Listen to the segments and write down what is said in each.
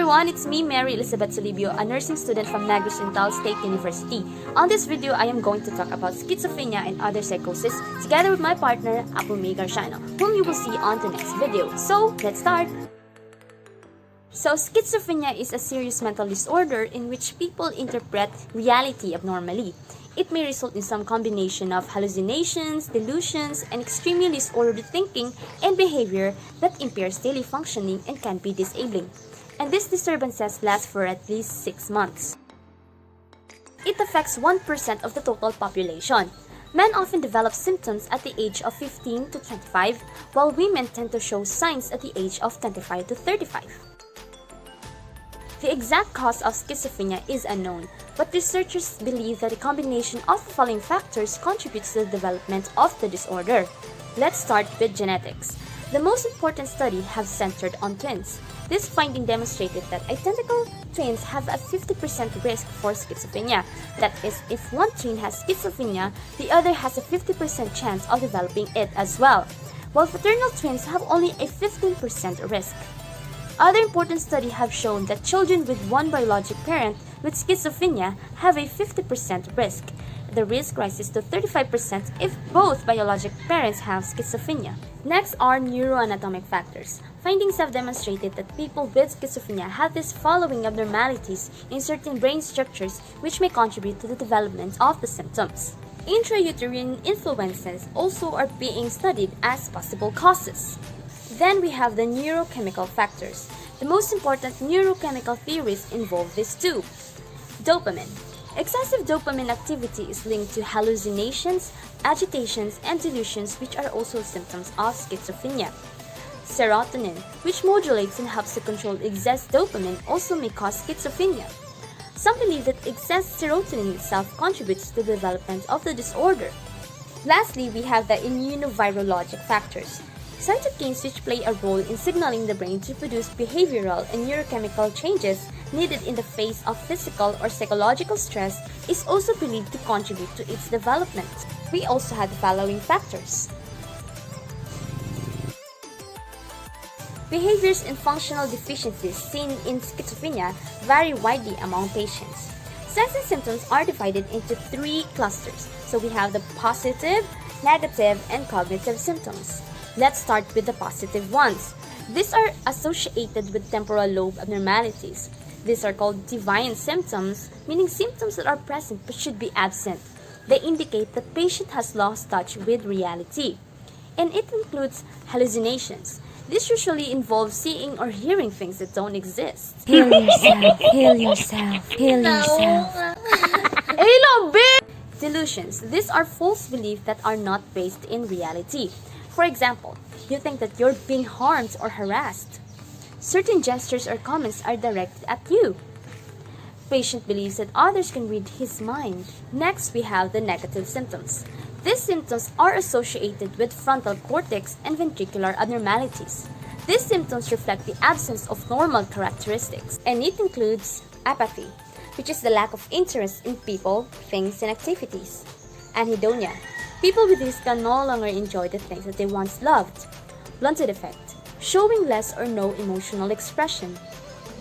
everyone, it's me, Mary Elizabeth Solibio, a nursing student from Negros Oriental State University. On this video, I am going to talk about schizophrenia and other psychoses together with my partner, Apumi Garciano, whom you will see on the next video. So, let's start! So, schizophrenia is a serious mental disorder in which people interpret reality abnormally. It may result in some combination of hallucinations, delusions, and extremely disordered thinking and behavior that impairs daily functioning and can be disabling. And these disturbances last for at least 6 months. It affects 1% of the total population. Men often develop symptoms at the age of 15 to 25, while women tend to show signs at the age of 25 to 35. The exact cause of schizophrenia is unknown, but researchers believe that a combination of the following factors contributes to the development of the disorder. Let's start with genetics. The most important study have centered on twins. This finding demonstrated that identical twins have a 50% risk for schizophrenia. That is, if one twin has schizophrenia, the other has a 50% chance of developing it as well, while fraternal twins have only a 15% risk. Other important studies have shown that children with one biologic parent with schizophrenia have a 50% risk. The risk rises to 35% if both biologic parents have schizophrenia. Next are neuroanatomic factors. Findings have demonstrated that people with schizophrenia have these following abnormalities in certain brain structures which may contribute to the development of the symptoms. Intrauterine influences also are being studied as possible causes. Then we have the neurochemical factors. The most important neurochemical theories involve these two. Dopamine. Excessive dopamine activity is linked to hallucinations, agitations, and delusions, which are also symptoms of schizophrenia. Serotonin, which modulates and helps to control excess dopamine, also may cause schizophrenia. Some believe that excess serotonin itself contributes to the development of the disorder. Lastly, we have the immunovirologic factors. Cytokines which play a role in signaling the brain to produce behavioral and neurochemical changes needed in the face of physical or psychological stress is also believed to contribute to its development. We also have the following factors. Behaviors and functional deficiencies seen in schizophrenia vary widely among patients. Signs and symptoms are divided into 3 clusters. So we have the positive, negative, and cognitive symptoms. Let's start with the positive ones. These are associated with temporal lobe abnormalities. These are called deviant symptoms, meaning symptoms that are present but should be absent. They indicate that the patient has lost touch with reality. And it includes hallucinations. This usually involves seeing or hearing things that don't exist. Heal yourself, heal yourself, heal yourself. Hello, bitch! Delusions. These are false beliefs that are not based in reality. For example, you think that you're being harmed or harassed. Certain gestures or comments are directed at you. Patient believes that others can read his mind. Next, we have the negative symptoms. These symptoms are associated with frontal cortex and ventricular abnormalities. These symptoms reflect the absence of normal characteristics, and it includes apathy, which is the lack of interest in people, things, and activities. Anhedonia. People with this can no longer enjoy the things that they once loved. Blunted effect, showing less or no emotional expression.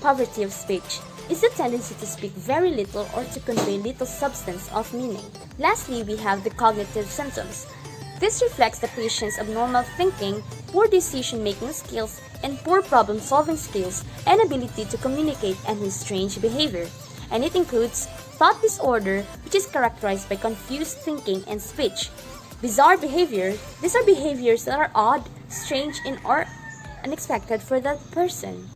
Poverty of speech is the tendency to speak very little or to convey little substance of meaning. Lastly, we have the cognitive symptoms. This reflects the patient's abnormal thinking, poor decision-making skills, and poor problem-solving skills and ability to communicate and his strange behavior. And it includes thought disorder, which is characterized by confused thinking and speech. Bizarre behavior. These are behaviors that are odd, strange, and or unexpected for that person.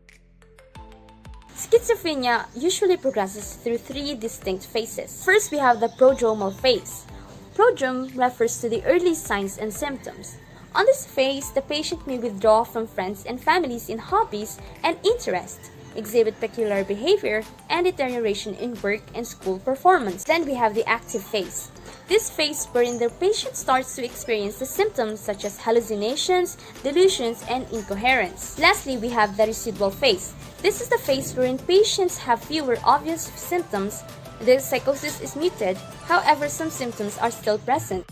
Schizophrenia usually progresses through 3 distinct phases. First, we have the prodromal phase. Prodrome refers to the early signs and symptoms. On this phase, the patient may withdraw from friends and families in hobbies and interests, exhibit peculiar behavior, and deterioration in work and school performance. Then we have the active phase. This phase wherein the patient starts to experience the symptoms such as hallucinations, delusions, and incoherence. Lastly, we have the residual phase. This is the phase wherein patients have fewer obvious symptoms. The psychosis is muted, however some symptoms are still present.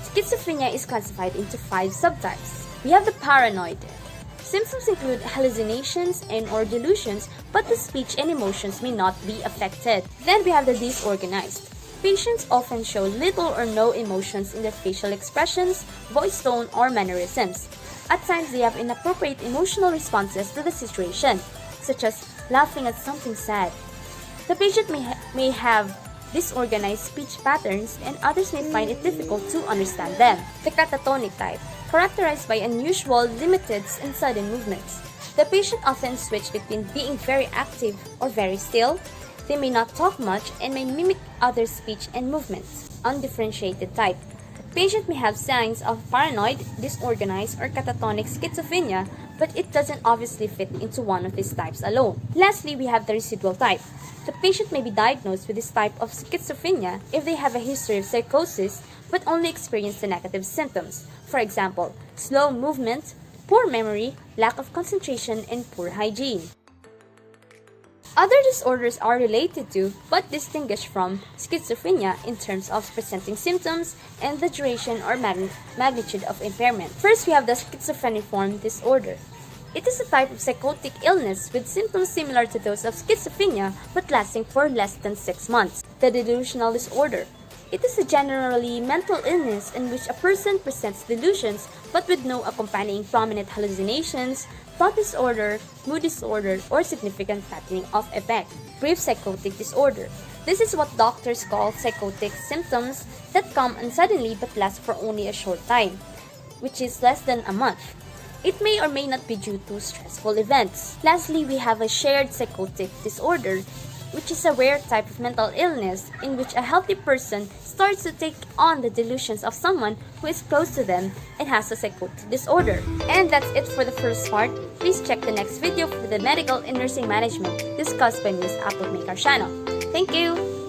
Schizophrenia is classified into 5 subtypes. We have the paranoid. Symptoms include hallucinations and/or delusions, but the speech and emotions may not be affected. Then we have the disorganized. Patients often show little or no emotions in their facial expressions, voice tone, or mannerisms. At times, they have inappropriate emotional responses to the situation, such as laughing at something sad. The patient may have disorganized speech patterns, and others may find it difficult to understand them. The catatonic type, characterized by unusual, limited, and sudden movements. The patient often switches between being very active or very still. They may not talk much and may mimic other speech and movements. Undifferentiated type. Patient may have signs of paranoid, disorganized, or catatonic schizophrenia, but it doesn't obviously fit into one of these types alone. Lastly, we have the residual type. The patient may be diagnosed with this type of schizophrenia if they have a history of psychosis but only experience the negative symptoms. For example, slow movement, poor memory, lack of concentration, and poor hygiene. Other disorders are related to, but distinguished from, schizophrenia in terms of presenting symptoms and the duration or magnitude of impairment. First, we have the schizophreniform disorder. It is a type of psychotic illness with symptoms similar to those of schizophrenia but lasting for less than 6 months. The delusional disorder. It is a generally mental illness in which a person presents delusions but with no accompanying prominent hallucinations, thought disorder, mood disorder, or significant patterning of effect. Brief psychotic disorder. This is what doctors call psychotic symptoms that come unsuddenly but last for only a short time, which is less than a month. It may or may not be due to stressful events. Lastly, we have a shared psychotic disorder, which is a rare type of mental illness in which a healthy person starts to take on the delusions of someone who is close to them and has a psychotic disorder. And that's it for the first part. Please check the next video for the medical and nursing management discussed by Ms. Applemakar channel. Thank you!